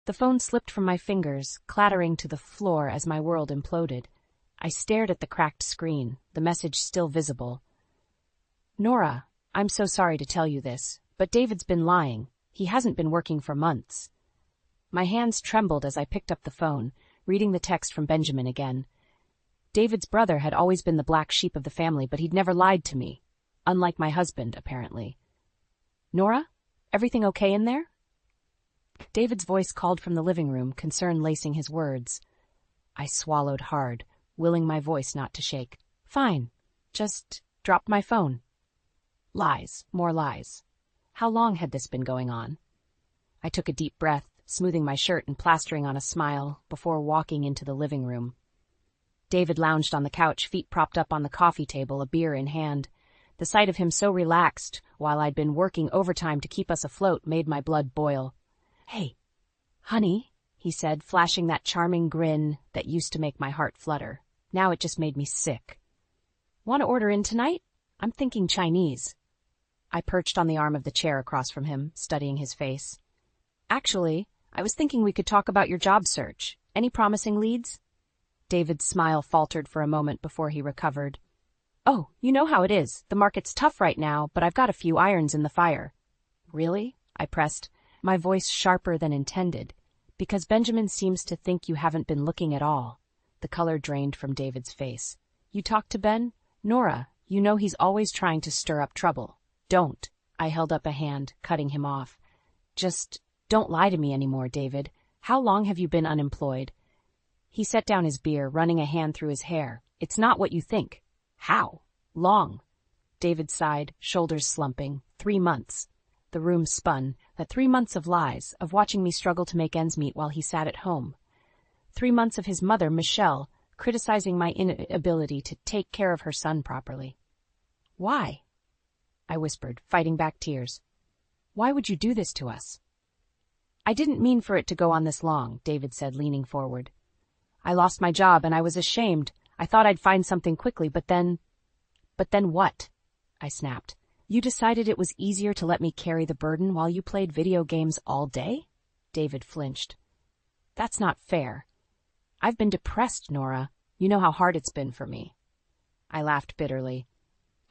The phone slipped from my fingers, clattering to the floor as my world imploded. I stared at the cracked screen, the message still visible. Nora, I'm so sorry to tell you this, but David's been lying. He hasn't been working for months. My hands trembled as I picked up the phone, reading the text from Benjamin again. David's brother had always been the black sheep of the family, but he'd never lied to me. Unlike my husband, apparently. Nora? Everything okay in there? David's voice called from the living room, concern lacing his words. I swallowed hard, willing my voice not to shake. Fine. Just dropped my phone. Lies. More lies. How long had this been going on? I took a deep breath, smoothing my shirt and plastering on a smile before walking into the living room. David lounged on the couch, feet propped up on the coffee table, a beer in hand. The sight of him so relaxed, while I'd been working overtime to keep us afloat, made my blood boil. Hey, honey, he said, flashing that charming grin that used to make my heart flutter. Now it just made me sick. Want to order in tonight? I'm thinking Chinese. I perched on the arm of the chair across from him, studying his face. Actually, I was thinking we could talk about your job search. Any promising leads? David's smile faltered for a moment before he recovered. Oh, you know how it is. The market's tough right now, but I've got a few irons in the fire. Really? I pressed, my voice sharper than intended. Because Benjamin seems to think you haven't been looking at all. The color drained from David's face. You talked to Ben? Nora, you know he's always trying to stir up trouble. Don't. I held up a hand, cutting him off. Just don't lie to me anymore, David. How long have you been unemployed? He set down his beer, running a hand through his hair. It's not what you think. How? Long. David sighed, shoulders slumping. 3 months. The room spun. That 3 months of lies, of watching me struggle to make ends meet while he sat at home. 3 months of his mother, Michelle, criticizing my inability to take care of her son properly. Why? I whispered, fighting back tears. Why would you do this to us? I didn't mean for it to go on this long, David said, leaning forward. I lost my job and I was ashamed. I thought I'd find something quickly, but then what? I snapped. You decided it was easier to let me carry the burden while you played video games all day? David flinched. That's not fair. I've been depressed, Nora. You know how hard it's been for me. I laughed bitterly.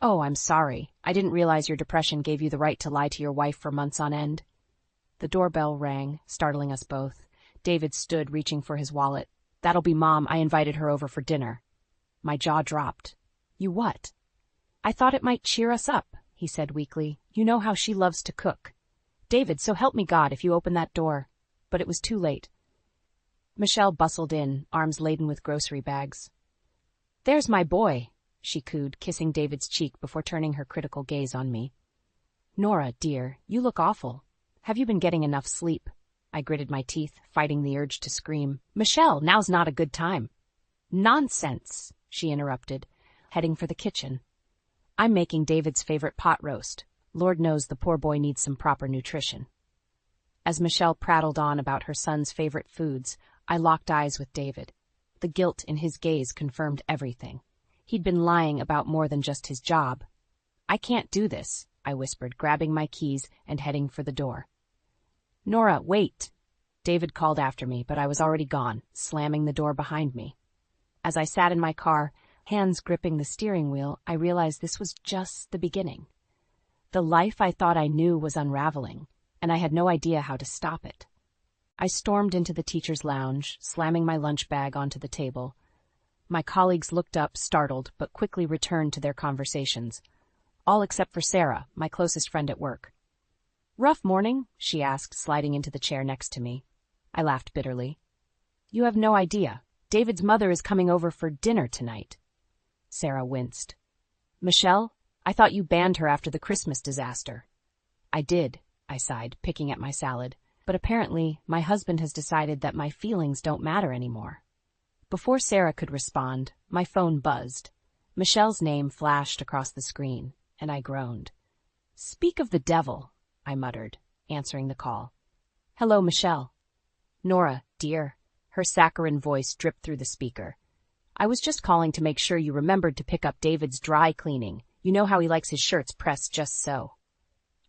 Oh, I'm sorry. I didn't realize your depression gave you the right to lie to your wife for months on end. The doorbell rang, startling us both. David stood, reaching for his wallet. That'll be Mom. I invited her over for dinner. My jaw dropped. You what? I thought it might cheer us up, he said weakly. You know how she loves to cook. David, so help me God if you open that door. But it was too late. Michelle bustled in, arms laden with grocery bags. There's my boy, she cooed, kissing David's cheek before turning her critical gaze on me. Nora, dear, you look awful. Have you been getting enough sleep? I gritted my teeth, fighting the urge to scream. Michelle, now's not a good time. Nonsense, she interrupted, heading for the kitchen. I'm making David's favorite pot roast. Lord knows the poor boy needs some proper nutrition. As Michelle prattled on about her son's favorite foods, I locked eyes with David. The guilt in his gaze confirmed everything. He'd been lying about more than just his job. I can't do this, I whispered, grabbing my keys and heading for the door. Nora, wait. David called after me, but I was already gone, slamming the door behind me. As I sat in my car, hands gripping the steering wheel, I realized this was just the beginning. The life I thought I knew was unraveling, and I had no idea how to stop it. I stormed into the teacher's lounge, slamming my lunch bag onto the table. My colleagues looked up, startled, but quickly returned to their conversations. All except for Sarah, my closest friend at work. Rough morning? She asked, sliding into the chair next to me. I laughed bitterly. You have no idea. David's mother is coming over for dinner tonight. Sarah winced. Michelle, I thought you banned her after the Christmas disaster. I did, I sighed, picking at my salad. But apparently, my husband has decided that my feelings don't matter anymore. Before Sarah could respond, my phone buzzed. Michelle's name flashed across the screen, and I groaned. Speak of the devil, I muttered, answering the call. Hello, Michelle. Nora, dear. Her saccharine voice dripped through the speaker. I was just calling to make sure you remembered to pick up David's dry cleaning. You know how he likes his shirts pressed just so.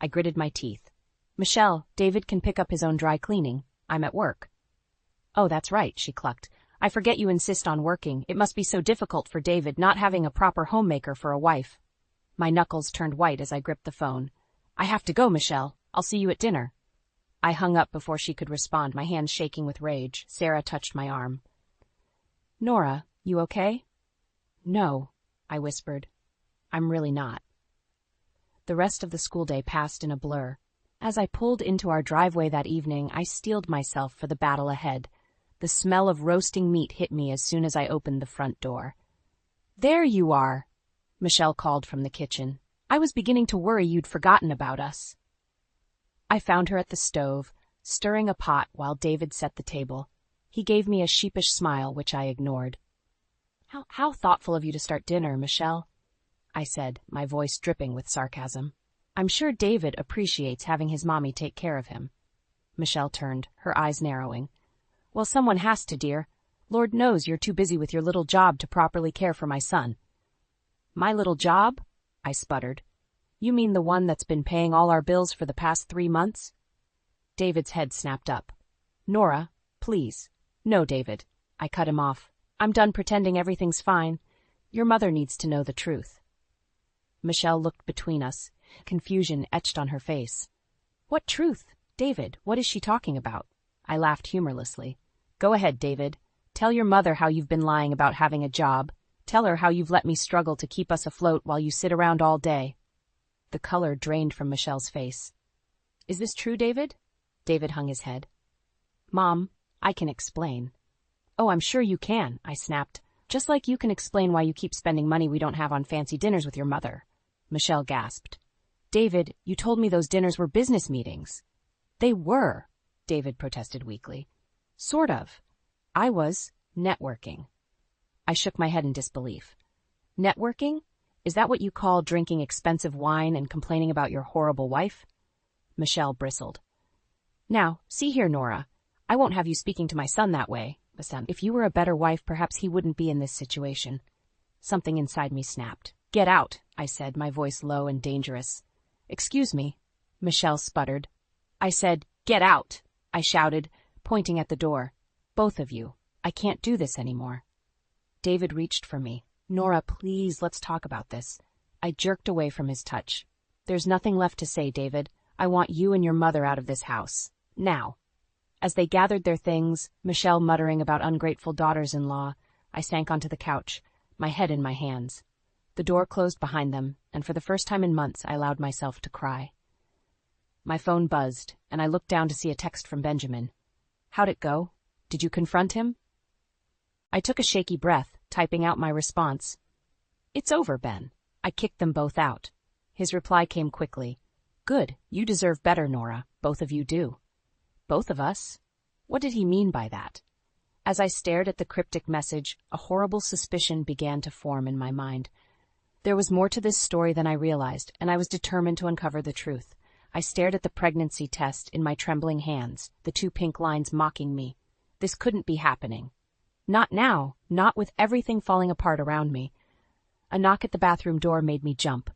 I gritted my teeth. Michelle, David can pick up his own dry cleaning. I'm at work. Oh, that's right, she clucked. I forget you insist on working. It must be so difficult for David not having a proper homemaker for a wife. My knuckles turned white as I gripped the phone. I have to go, Michelle. I'll see you at dinner. I hung up before she could respond, my hands shaking with rage. Sarah touched my arm. Nora, you okay? No, I whispered. I'm really not. The rest of the school day passed in a blur. As I pulled into our driveway that evening, I steeled myself for the battle ahead. The smell of roasting meat hit me as soon as I opened the front door. There you are, Michelle called from the kitchen. I was beginning to worry you'd forgotten about us. I found her at the stove, stirring a pot while David set the table. He gave me a sheepish smile, which I ignored. How thoughtful of you to start dinner, Michelle, I said, my voice dripping with sarcasm. I'm sure David appreciates having his mommy take care of him. Michelle turned, her eyes narrowing. Well, someone has to, dear. Lord knows you're too busy with your little job to properly care for my son. My little job? I sputtered. You mean the one that's been paying all our bills for the past 3 months? David's head snapped up. Nora, please. No, David. I cut him off. I'm done pretending everything's fine. Your mother needs to know the truth. Michelle looked between us, confusion etched on her face. What truth? David, what is she talking about? I laughed humorlessly. Go ahead, David. Tell your mother how you've been lying about having a job. Tell her how you've let me struggle to keep us afloat while you sit around all day. The color drained from Michelle's face. Is this true, David? David hung his head. Mom, I can explain. Oh, I'm sure you can, I snapped. Just like you can explain why you keep spending money we don't have on fancy dinners with your mother. Michelle gasped. David, you told me those dinners were business meetings. They were, David protested weakly. Sort of. I was networking. I shook my head in disbelief. Networking? Is that what you call drinking expensive wine and complaining about your horrible wife? Michelle bristled. Now, see here, Nora. I won't have you speaking to my son that way. If you were a better wife, perhaps he wouldn't be in this situation. Something inside me snapped. Get out, I said, my voice low and dangerous. Excuse me, Michelle sputtered. I said, get out, I shouted, pointing at the door. Both of you. I can't do this anymore. David reached for me. Nora, please, let's talk about this. I jerked away from his touch. There's nothing left to say, David. I want you and your mother out of this house. Now. As they gathered their things, Michelle muttering about ungrateful daughters-in-law, I sank onto the couch, my head in my hands. The door closed behind them, and for the first time in months I allowed myself to cry. My phone buzzed, and I looked down to see a text from Benjamin. How'd it go? Did you confront him? I took a shaky breath, typing out my response. It's over, Ben. I kicked them both out. His reply came quickly. Good, you deserve better, Nora. Both of you do. Both of us? What did he mean by that? As I stared at the cryptic message, a horrible suspicion began to form in my mind. There was more to this story than I realized, and I was determined to uncover the truth. I stared at the pregnancy test in my trembling hands, the 2 pink lines mocking me. This couldn't be happening. Not now, not with everything falling apart around me. A knock at the bathroom door made me jump.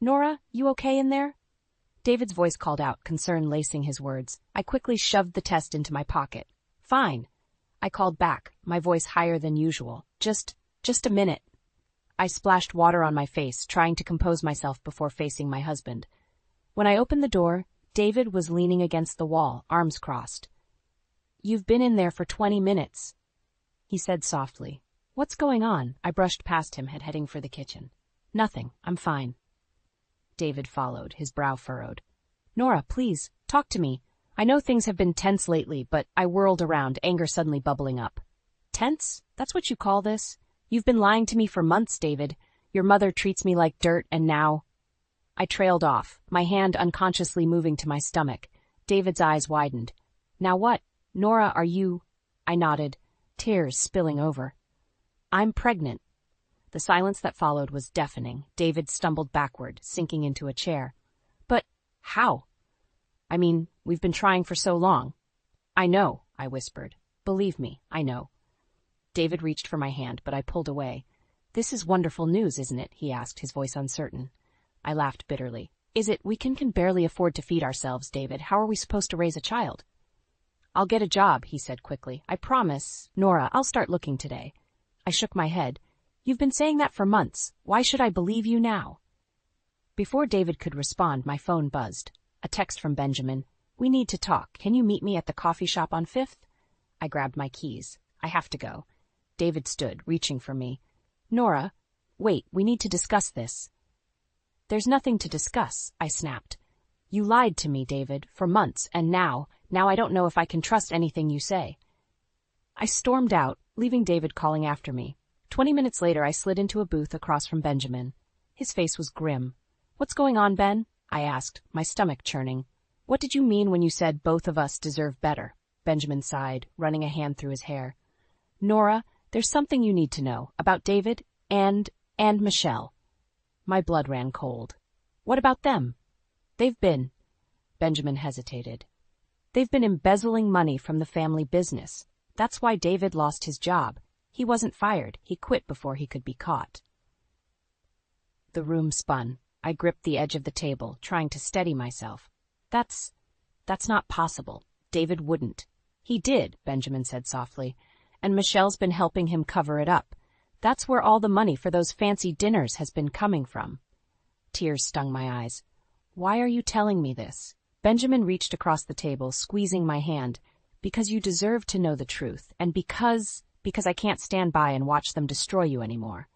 Nora, you okay in there? David's voice called out, concern lacing his words. I quickly shoved the test into my pocket. Fine. I called back, my voice higher than usual. Just a minute. I splashed water on my face, trying to compose myself before facing my husband. When I opened the door, David was leaning against the wall, arms crossed. You've been in there for 20 minutes, he said softly. What's going on? I brushed past him, heading for the kitchen. Nothing. I'm fine. David followed, his brow furrowed. Nora, please, talk to me. I know things have been tense lately, but I whirled around, anger suddenly bubbling up. Tense? That's what you call this? You've been lying to me for months, David. Your mother treats me like dirt, and now... I trailed off, my hand unconsciously moving to my stomach. David's eyes widened. Now what? Nora, are you... I nodded, tears spilling over. I'm pregnant. The silence that followed was deafening. David stumbled backward, sinking into a chair. But how? I mean, we've been trying for so long. I know, I whispered. Believe me, I know. David reached for my hand, but I pulled away. This is wonderful news, isn't it? He asked, his voice uncertain. I laughed bitterly. Is it? We can barely afford to feed ourselves, David. How are we supposed to raise a child? I'll get a job, he said quickly. I promise. Nora, I'll start looking today. I shook my head. You've been saying that for months. Why should I believe you now? Before David could respond, my phone buzzed. A text from Benjamin. We need to talk. Can you meet me at the coffee shop on 5th? I grabbed my keys. I have to go. David stood, reaching for me. Nora, wait, we need to discuss this. There's nothing to discuss, I snapped. You lied to me, David, for months, and now I don't know if I can trust anything you say. I stormed out, leaving David calling after me. 20 minutes later, I slid into a booth across from Benjamin. His face was grim. What's going on, Ben? I asked, my stomach churning. What did you mean when you said both of us deserve better? Benjamin sighed, running a hand through his hair. Nora, there's something you need to know about David and Michelle. My blood ran cold. What about them? Benjamin hesitated. They've been embezzling money from the family business. That's why David lost his job. He wasn't fired. He quit before he could be caught. The room spun. I gripped the edge of the table, trying to steady myself. That's not possible. David wouldn't. He did, Benjamin said softly, and Michelle's been helping him cover it up. That's where all the money for those fancy dinners has been coming from. Tears stung my eyes. Why are you telling me this? Benjamin reached across the table, squeezing my hand. Because you deserve to know the truth, and because I can't stand by and watch them destroy you anymore.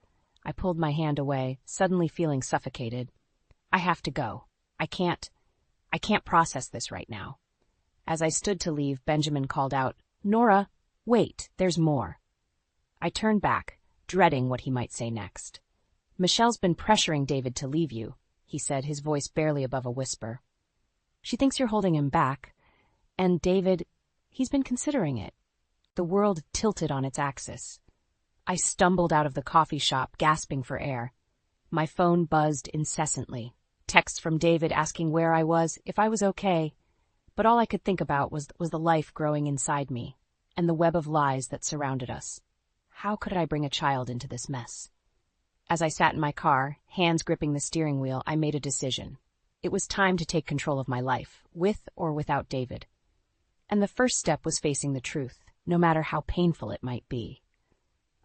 I pulled my hand away, suddenly feeling suffocated. I have to go. I can't process this right now. As I stood to leave, Benjamin called out, Nora, wait, there's more. I turned back, dreading what he might say next. Michelle's been pressuring David to leave you, he said, his voice barely above a whisper. She thinks you're holding him back, and David, he's been considering it. The world tilted on its axis. I stumbled out of the coffee shop, gasping for air. My phone buzzed incessantly. Texts from David asking where I was, if I was okay. But all I could think about was the life growing inside me, and the web of lies that surrounded us. How could I bring a child into this mess? As I sat in my car, hands gripping the steering wheel, I made a decision. It was time to take control of my life, with or without David. And the first step was facing the truth, no matter how painful it might be.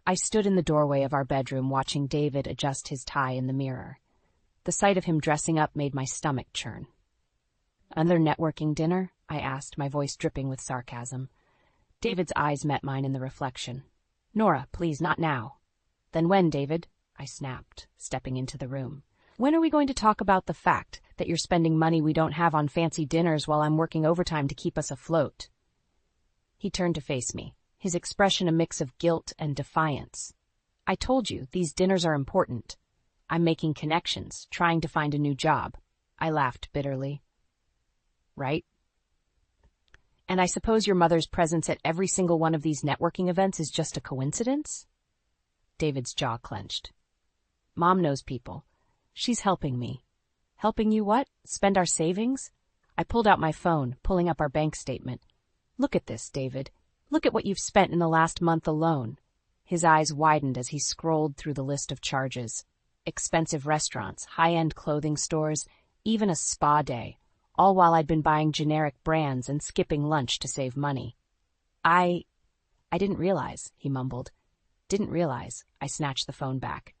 I stood in the doorway of our bedroom watching David adjust his tie in the mirror. The sight of him dressing up made my stomach churn. Another networking dinner? I asked, my voice dripping with sarcasm. David's eyes met mine in the reflection. Nora, please, not now. Then when, David? I snapped, stepping into the room. When are we going to talk about the fact that you're spending money we don't have on fancy dinners while I'm working overtime to keep us afloat? He turned to face me, his expression a mix of guilt and defiance. I told you, these dinners are important. I'm making connections, trying to find a new job. I laughed bitterly. Right? And I suppose your mother's presence at every single one of these networking events is just a coincidence? David's jaw clenched. Mom knows people. She's helping me. Helping you what? Spend our savings? I pulled out my phone, pulling up our bank statement. Look at this, David. Look at what you've spent in the last month alone. His eyes widened as he scrolled through the list of charges. Expensive restaurants, high-end clothing stores, even a spa day, all while I'd been buying generic brands and skipping lunch to save money. I didn't realize, he mumbled. Didn't realize. I snatched the phone back.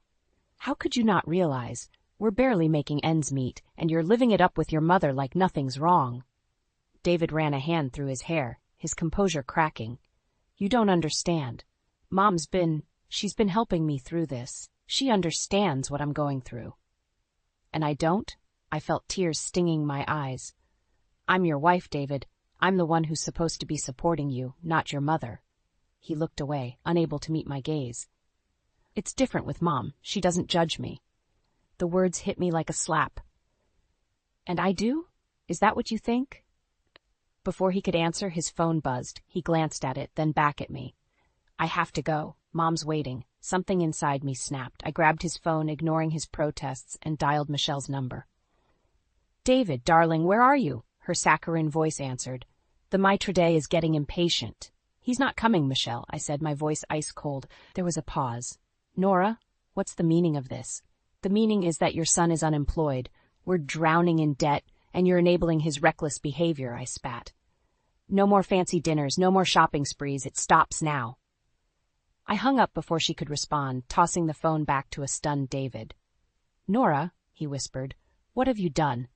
How could you not realize? We're barely making ends meet, and you're living it up with your mother like nothing's wrong. David ran a hand through his hair, his composure cracking. You don't understand. She's been helping me through this. She understands what I'm going through. And I don't? I felt tears stinging my eyes. I'm your wife, David. I'm the one who's supposed to be supporting you, not your mother. He looked away, unable to meet my gaze. It's different with Mom. She doesn't judge me. The words hit me like a slap. And I do? Is that what you think? Before he could answer, his phone buzzed. He glanced at it, then back at me. I have to go. Mom's waiting. Something inside me snapped. I grabbed his phone, ignoring his protests, and dialed Michelle's number. David, darling, where are you? Her saccharine voice answered. The maitre d' is getting impatient. He's not coming, Michelle, I said, my voice ice cold. There was a pause. Nora, what's the meaning of this? The meaning is that your son is unemployed. We're drowning in debt, and you're enabling his reckless behavior, I spat. No more fancy dinners, no more shopping sprees, it stops now. I hung up before she could respond, tossing the phone back to a stunned David. Nora, he whispered, what have you done?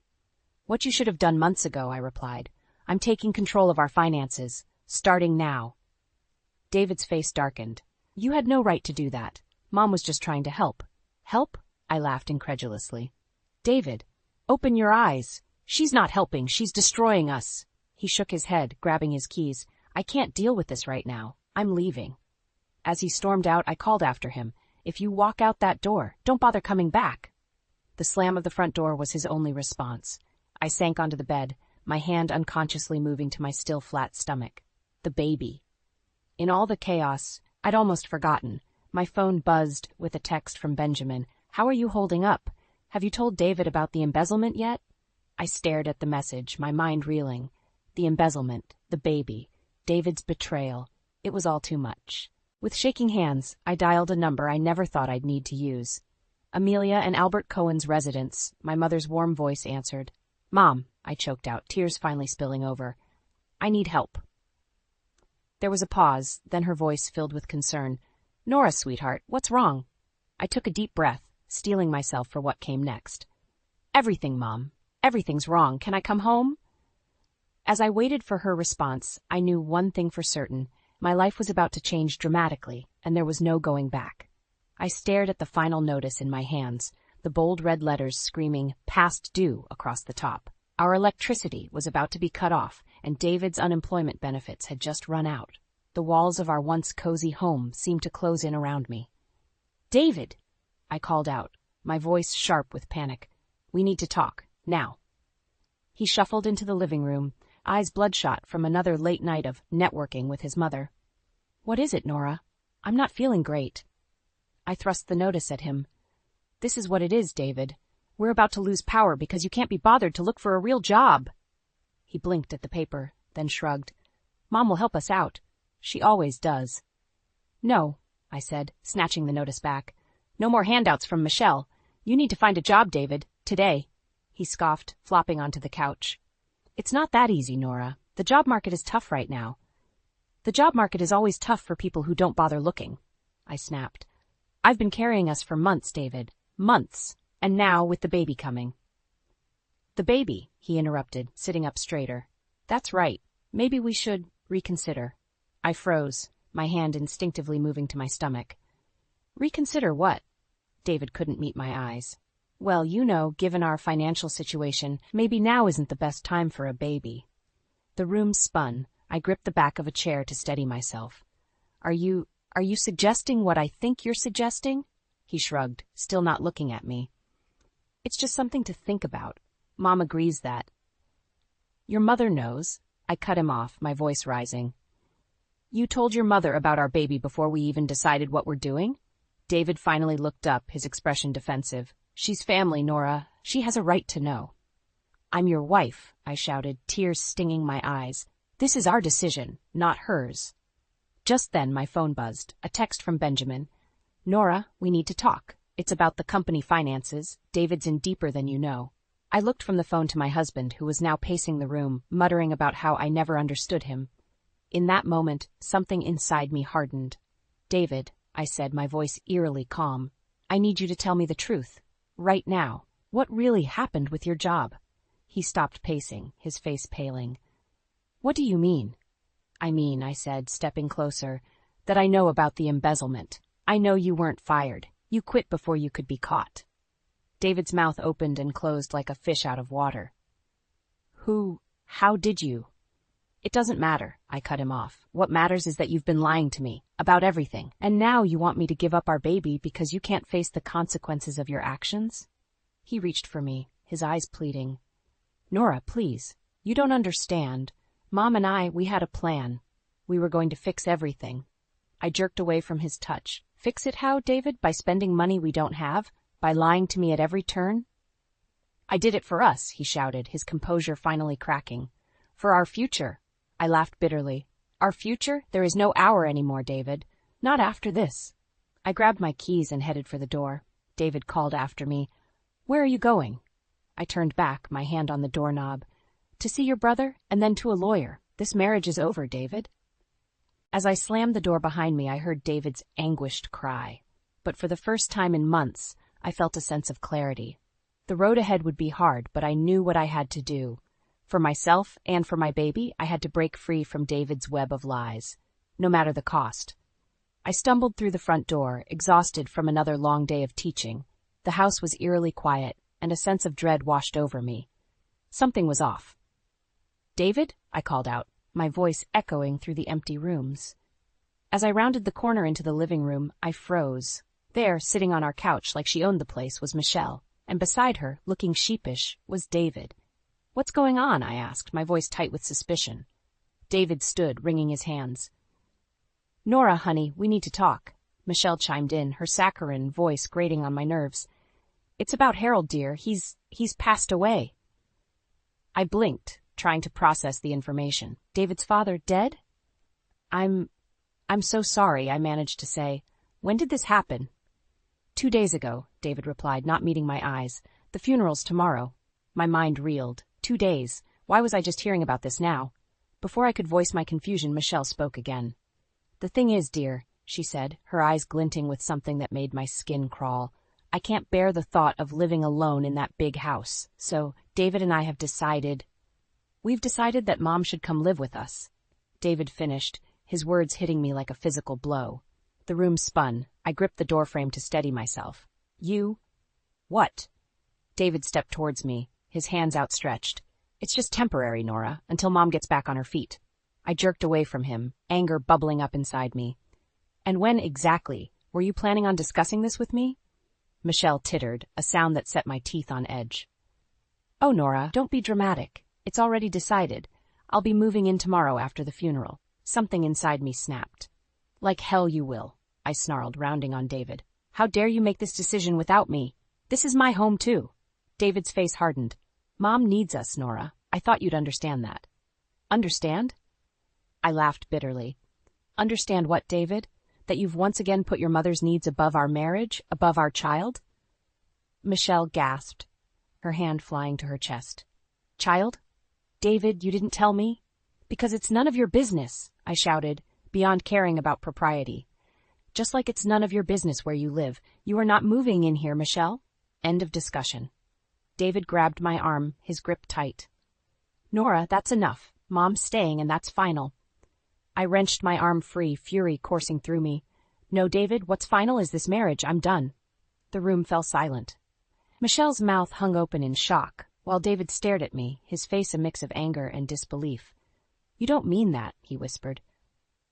What you should have done months ago, I replied. I'm taking control of our finances, starting now. David's face darkened. You had no right to do that. Mom was just trying to help. Help? I laughed incredulously. David, open your eyes. She's not helping, she's destroying us. He shook his head, grabbing his keys. I can't deal with this right now. I'm leaving. As he stormed out, I called after him. If you walk out that door, don't bother coming back. The slam of the front door was his only response. I sank onto the bed, my hand unconsciously moving to my still flat stomach. The baby. In all the chaos, I'd almost forgotten. My phone buzzed with a text from Benjamin. How are you holding up? Have you told David about the embezzlement yet? I stared at the message, my mind reeling. The embezzlement, the baby, David's betrayal. It was all too much. With shaking hands, I dialed a number I never thought I'd need to use. Amelia and Albert Cohen's residence, my mother's warm voice answered. Mom, I choked out, tears finally spilling over. I need help. There was a pause, then her voice filled with concern. Nora, sweetheart, what's wrong? I took a deep breath, steeling myself for what came next. Everything, Mom. Everything's wrong. Can I come home? As I waited for her response, I knew one thing for certain. My life was about to change dramatically, and there was no going back. I stared at the final notice in my hands, the bold red letters screaming, past due, across the top. Our electricity was about to be cut off, and David's unemployment benefits had just run out. The walls of our once cozy home seemed to close in around me. David! I called out, my voice sharp with panic. We need to talk, now. He shuffled into the living room, eyes bloodshot from another late night of networking with his mother. What is it, Nora? I'm not feeling great. I thrust the notice at him. This is what it is, David. We're about to lose power because you can't be bothered to look for a real job. He blinked at the paper, then shrugged. Mom will help us out. She always does. No, I said, snatching the notice back. No more handouts from Michelle. You need to find a job, David, today. He scoffed, flopping onto the couch. It's not that easy, Nora. The job market is tough right now. The job market is always tough for people who don't bother looking, I snapped. I've been carrying us for months, David. Months. And now with the baby coming. The baby, he interrupted, sitting up straighter. That's right. Maybe we should reconsider. I froze, my hand instinctively moving to my stomach. Reconsider what? David couldn't meet my eyes. Well, you know, given our financial situation, maybe now isn't the best time for a baby. The room spun. I gripped the back of a chair to steady myself. Are you suggesting what I think you're suggesting? He shrugged, still not looking at me. It's just something to think about. Mom agrees that. Your mother knows. I cut him off, my voice rising. You told your mother about our baby before we even decided what we're doing? David finally looked up, his expression defensive. She's family, Nora. She has a right to know. I'm your wife, I shouted, tears stinging my eyes. This is our decision, not hers. Just then my phone buzzed, a text from Benjamin. Nora, we need to talk. It's about the company finances. David's in deeper than you know. I looked from the phone to my husband, who was now pacing the room, muttering about how I never understood him. In that moment, something inside me hardened. David, I said, my voice eerily calm, I need you to tell me the truth. Right now. What really happened with your job? He stopped pacing, his face paling. What do you mean? I mean, I said, stepping closer, that I know about the embezzlement. I know you weren't fired. You quit before you could be caught. David's mouth opened and closed like a fish out of water. How did you? It doesn't matter, I cut him off. What matters is that you've been lying to me, about everything, and now you want me to give up our baby because you can't face the consequences of your actions? He reached for me, his eyes pleading. Nora, please, you don't understand. Mom and I, we had a plan. We were going to fix everything. I jerked away from his touch. Fix it how, David? By spending money we don't have? By lying to me at every turn? I did it for us, he shouted, his composure finally cracking. For our future. I laughed bitterly. Our future? There is no hour anymore, David. Not after this. I grabbed my keys and headed for the door. David called after me. Where are you going? I turned back, my hand on the doorknob. To see your brother, and then to a lawyer. This marriage is over, David. As I slammed the door behind me, I heard David's anguished cry. But for the first time in months, I felt a sense of clarity. The road ahead would be hard, but I knew what I had to do. For myself and for my baby, I had to break free from David's web of lies, no matter the cost. I stumbled through the front door, exhausted from another long day of teaching. The house was eerily quiet, and a sense of dread washed over me. Something was off. "David?" I called out, my voice echoing through the empty rooms. As I rounded the corner into the living room, I froze. There, sitting on our couch like she owned the place, was Michelle, and beside her, looking sheepish, was David. "What's going on?" I asked, my voice tight with suspicion. David stood, wringing his hands. "Nora, honey, we need to talk," Michelle chimed in, her saccharine voice grating on my nerves. "It's about Harold, dear. He's passed away." I blinked, trying to process the information. "David's father dead?" I'm so sorry," I managed to say. "When did this happen?" 2 days ago, David replied, not meeting my eyes. "The funeral's tomorrow." My mind reeled. 2 days. Why was I just hearing about this now? Before I could voice my confusion, Michelle spoke again. "The thing is, dear," she said, her eyes glinting with something that made my skin crawl, "I can't bear the thought of living alone in that big house. So, David and I have decided... We've decided that Mom should come live with us." David finished, his words hitting me like a physical blow. The room spun. I gripped the doorframe to steady myself. "You..." "What?" David stepped towards me, his hands outstretched. "It's just temporary, Nora, until Mom gets back on her feet." I jerked away from him, anger bubbling up inside me. "And when exactly? Were you planning on discussing this with me?" Michelle tittered, a sound that set my teeth on edge. "Oh, Nora, don't be dramatic. It's already decided. I'll be moving in tomorrow after the funeral." Something inside me snapped. "Like hell you will," I snarled, rounding on David. "How dare you make this decision without me? This is my home, too." David's face hardened. "Mom needs us, Nora. I thought you'd understand that." "Understand?" I laughed bitterly. "Understand what, David? That you've once again put your mother's needs above our marriage, above our child?" Michelle gasped, her hand flying to her chest. "Child? David, you didn't tell me?" "Because it's none of your business," I shouted, beyond caring about propriety. "Just like it's none of your business where you live. You are not moving in here, Michelle." End of discussion. David grabbed my arm, his grip tight. "Nora, that's enough. Mom's staying, and that's final." I wrenched my arm free, fury coursing through me. "No, David, what's final is this marriage. I'm done." The room fell silent. Michelle's mouth hung open in shock, while David stared at me, his face a mix of anger and disbelief. "You don't mean that," he whispered.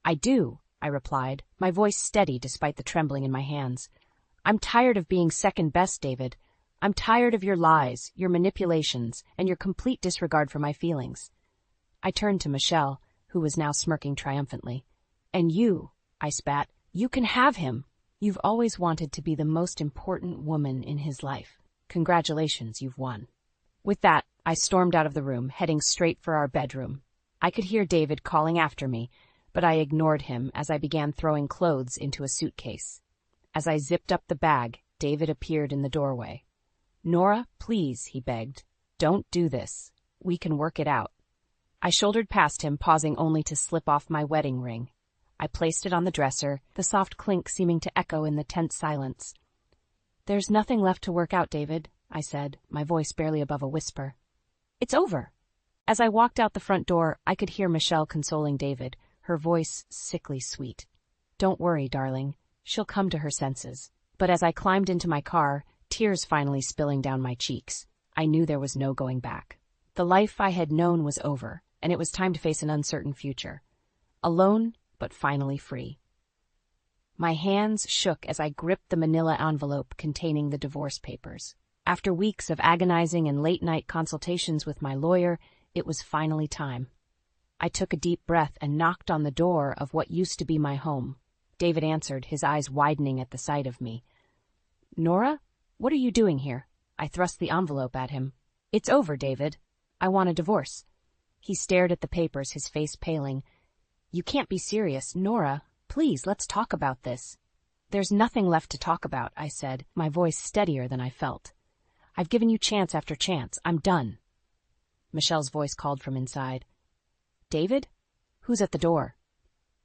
"I do," I replied, my voice steady despite the trembling in my hands. "I'm tired of being second best, David. I'm tired of your lies, your manipulations, and your complete disregard for my feelings." I turned to Michelle, who was now smirking triumphantly. "And you," I spat, "you can have him. You've always wanted to be the most important woman in his life. Congratulations, you've won." With that, I stormed out of the room, heading straight for our bedroom. I could hear David calling after me, but I ignored him as I began throwing clothes into a suitcase. As I zipped up the bag, David appeared in the doorway. "Nora, please," he begged. "Don't do this. We can work it out." I shouldered past him, pausing only to slip off my wedding ring. I placed it on the dresser, the soft clink seeming to echo in the tense silence. "There's nothing left to work out, David," I said, my voice barely above a whisper. "It's over." As I walked out the front door, I could hear Michelle consoling David, her voice sickly sweet. "Don't worry, darling. She'll come to her senses." But as I climbed into my car, tears finally spilling down my cheeks, I knew there was no going back. The life I had known was over, and it was time to face an uncertain future. Alone, but finally free. My hands shook as I gripped the manila envelope containing the divorce papers. After weeks of agonizing and late-night consultations with my lawyer, it was finally time. I took a deep breath and knocked on the door of what used to be my home. David answered, his eyes widening at the sight of me. "Nora, what are you doing here?" I thrust the envelope at him. "It's over, David. I want a divorce." He stared at the papers, his face paling. "You can't be serious. Nora, please, let's talk about this." "There's nothing left to talk about," I said, my voice steadier than I felt. "I've given you chance after chance. I'm done." Michelle's voice called from inside. David? Who's at the door?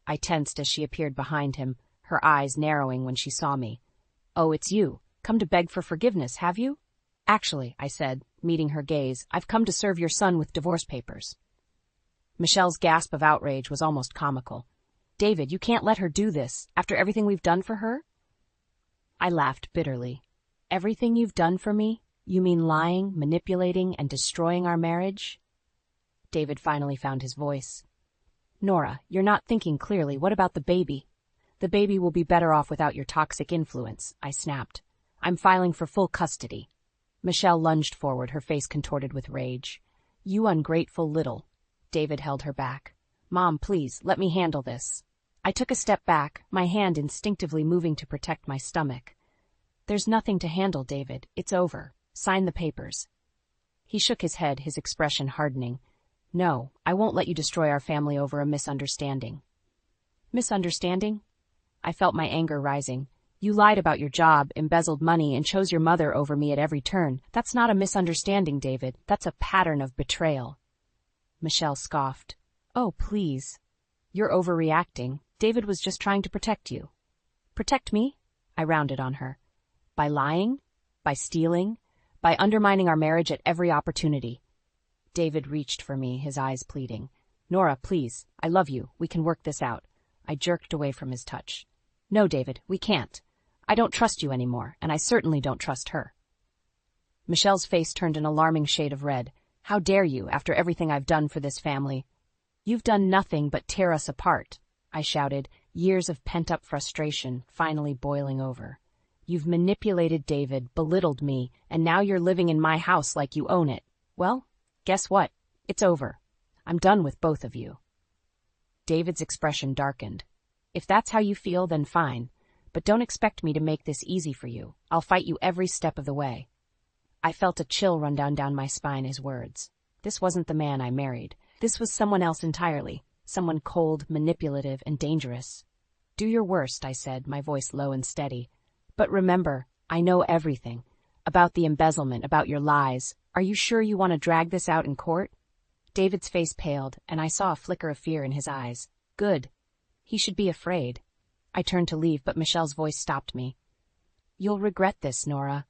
I tensed as she appeared behind him, her eyes narrowing when she saw me. Oh, it's you. Come to beg for forgiveness, have you? Actually, I said, meeting her gaze, I've come to serve your son with divorce papers. Michelle's gasp of outrage was almost comical. David, you can't let her do this, after everything we've done for her? I laughed bitterly. Everything you've done for me? You mean lying, manipulating, and destroying our marriage? David finally found his voice. Nora, you're not thinking clearly. What about the baby? The baby will be better off without your toxic influence, I snapped. I'm filing for full custody. Michelle lunged forward, her face contorted with rage. You ungrateful little. David held her back. Mom, please, let me handle this. I took a step back, my hand instinctively moving to protect my stomach. There's nothing to handle, David. It's over. Sign the papers. He shook his head, his expression hardening. No, I won't let you destroy our family over a misunderstanding. Misunderstanding? I felt my anger rising. You lied about your job, embezzled money, and chose your mother over me at every turn. That's not a misunderstanding, David. That's a pattern of betrayal. Michelle scoffed. Oh, please. You're overreacting. David was just trying to protect you. Protect me? I rounded on her. By lying? By stealing? By undermining our marriage at every opportunity. David reached for me, his eyes pleading. Nora, please. I love you. We can work this out. I jerked away from his touch. No, David, we can't. I don't trust you anymore, and I certainly don't trust her. Michelle's face turned an alarming shade of red. How dare you, after everything I've done for this family? You've done nothing but tear us apart, I shouted, years of pent-up frustration finally boiling over. You've manipulated David, belittled me, and now you're living in my house like you own it. Well, guess what? It's over. I'm done with both of you. David's expression darkened. If that's how you feel, then fine. But don't expect me to make this easy for you. I'll fight you every step of the way. I felt a chill run down my spine, his words. This wasn't the man I married. This was someone else entirely. Someone cold, manipulative, and dangerous. Do your worst, I said, my voice low and steady. But remember, I know everything. About the embezzlement, about your lies. Are you sure you want to drag this out in court? David's face paled, and I saw a flicker of fear in his eyes. Good. He should be afraid. I turned to leave, but Michelle's voice stopped me. You'll regret this, Nora.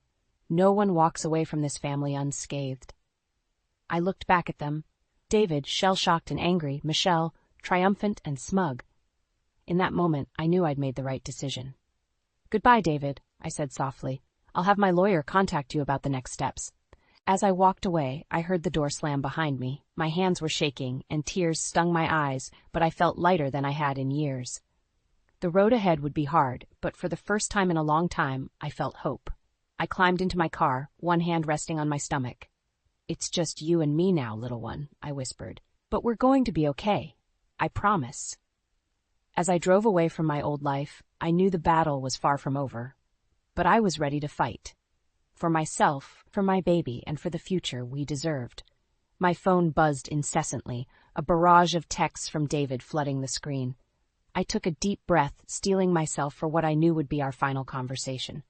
No one walks away from this family unscathed. I looked back at them. David, shell-shocked and angry, Michelle, triumphant and smug. In that moment, I knew I'd made the right decision. Goodbye, David, I said softly. I'll have my lawyer contact you about the next steps. As I walked away, I heard the door slam behind me. My hands were shaking, and tears stung my eyes, but I felt lighter than I had in years. The road ahead would be hard, but for the first time in a long time, I felt hope. I climbed into my car, one hand resting on my stomach. It's just you and me now, little one, I whispered. But we're going to be okay. I promise. As I drove away from my old life, I knew the battle was far from over. But I was ready to fight. For myself, for my baby, and for the future we deserved. My phone buzzed incessantly, a barrage of texts from David flooding the screen. I took a deep breath, steeling myself for what I knew would be our final conversation.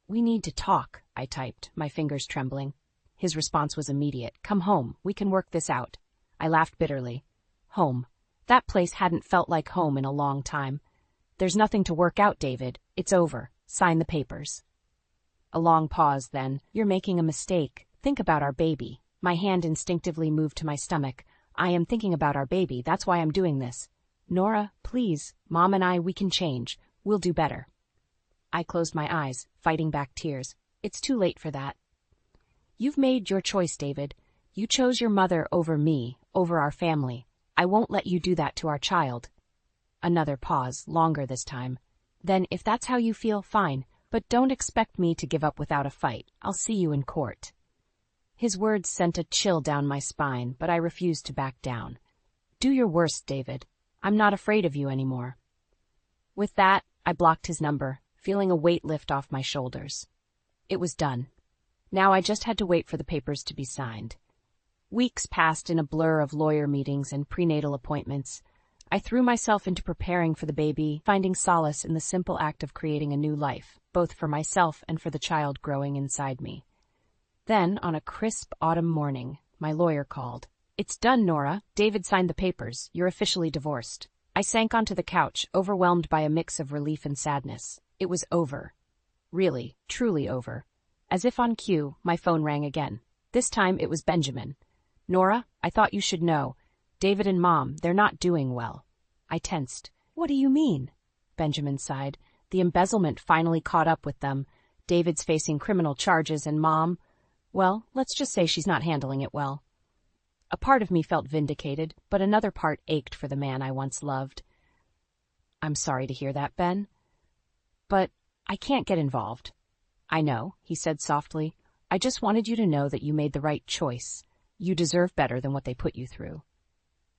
We need to talk, I typed, my fingers trembling. His response was immediate. Come home. We can work this out. I laughed bitterly. Home. That place hadn't felt like home in a long time. There's nothing to work out, David. It's over. Sign the papers. A long pause, then. You're making a mistake. Think about our baby. My hand instinctively moved to my stomach. I am thinking about our baby. That's why I'm doing this. Nora, please. Mom and I, we can change. We'll do better. I closed my eyes, fighting back tears. It's too late for that. You've made your choice, David. You chose your mother over me, over our family. I won't let you do that to our child. Another pause, longer this time. Then, if that's how you feel, fine. But don't expect me to give up without a fight. I'll see you in court. His words sent a chill down my spine, but I refused to back down. Do your worst, David. I'm not afraid of you anymore. With that, I blocked his number, feeling a weight lift off my shoulders. It was done. Now I just had to wait for the papers to be signed. Weeks passed in a blur of lawyer meetings and prenatal appointments. I threw myself into preparing for the baby, finding solace in the simple act of creating a new life, both for myself and for the child growing inside me. Then, on a crisp autumn morning, my lawyer called. It's done, Nora. David signed the papers. You're officially divorced. I sank onto the couch, overwhelmed by a mix of relief and sadness. It was over. Really, truly over. As if on cue, my phone rang again. This time it was Benjamin. Nora, I thought you should know. David and Mom, they're not doing well. I tensed. What do you mean? Benjamin sighed. The embezzlement finally caught up with them. David's facing criminal charges and Mom, well, let's just say she's not handling it well. A part of me felt vindicated, but another part ached for the man I once loved. I'm sorry to hear that, Ben. But I can't get involved. I know, he said softly. I just wanted you to know that you made the right choice. You deserve better than what they put you through.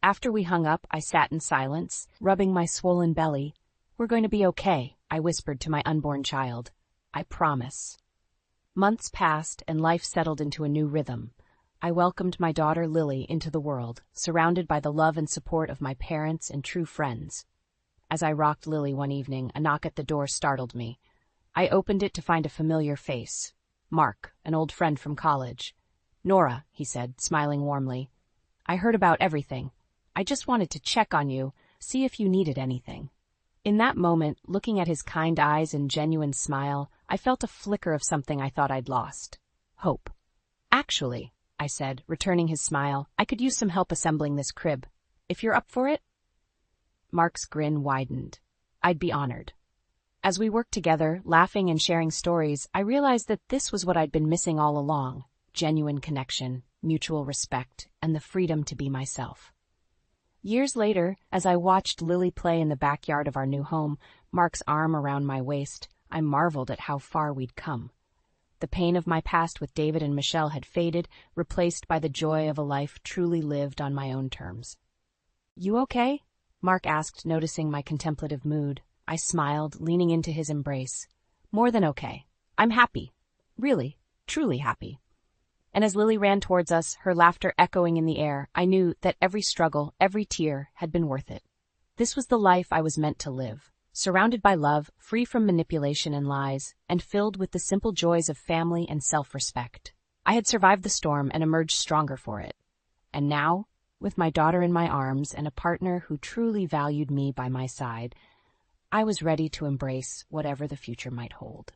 After we hung up, I sat in silence, rubbing my swollen belly. We're going to be okay, I whispered to my unborn child. I promise. Months passed and life settled into a new rhythm. I welcomed my daughter Lily into the world, surrounded by the love and support of my parents and true friends. As I rocked Lily one evening, a knock at the door startled me. I opened it to find a familiar face. Mark, an old friend from college. Nora, he said, smiling warmly. I heard about everything. I just wanted to check on you, see if you needed anything. In that moment, looking at his kind eyes and genuine smile, I felt a flicker of something I thought I'd lost. Hope. Actually, I said, returning his smile, I could use some help assembling this crib. If you're up for it? Mark's grin widened. I'd be honored. As we worked together, laughing and sharing stories, I realized that this was what I'd been missing all along. Genuine connection, mutual respect, and the freedom to be myself. Years later, as I watched Lily play in the backyard of our new home, Mark's arm around my waist, I marveled at how far we'd come. The pain of my past with David and Michelle had faded, replaced by the joy of a life truly lived on my own terms. You okay? Mark asked, noticing my contemplative mood. I smiled, leaning into his embrace. More than okay. I'm happy. Really, truly happy. And as Lily ran towards us, her laughter echoing in the air, I knew that every struggle, every tear, had been worth it. This was the life I was meant to live. Surrounded by love, free from manipulation and lies, and filled with the simple joys of family and self-respect. I had survived the storm and emerged stronger for it. And now, with my daughter in my arms and a partner who truly valued me by my side, I was ready to embrace whatever the future might hold.